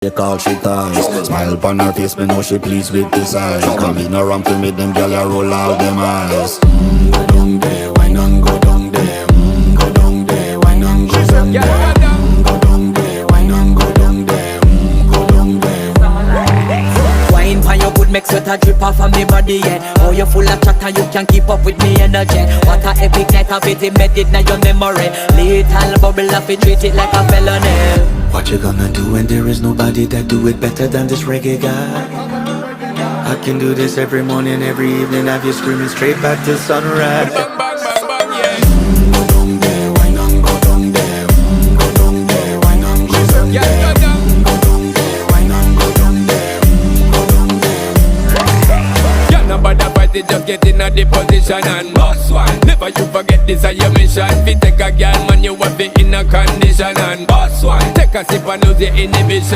They call she ties. Smile upon her face, me know she pleased with this eyes. Come in around to me, them gyal a roll out them eyes. Go down there, why not go down there? Go down there, why not go down there? Go down there, why not go down there? Go down there. Wine pan your good, make sweat a drip off of me body, yeah. Oh, you full of chatter, you can keep up with me energy. What a epic night of it, embedded in your memory. Little bubble of it, treat it like a felony. What you gonna do when there is nobody that do it better than this reggae guy? I can do this every morning, every evening, have you screaming straight back to sunrise. Bang, bang, bang, bang, yeah. Go down there, why not go down there? Go down there, why not go down Yeah, there? go down. Go down there, why not go down there? Go down there. Yeah, nobody fight it, just get in a the position and boss one. Never you forget this is your mission. Fi take a girl, man, you have it in a condition and boss one. Take a sip and lose your inhibition.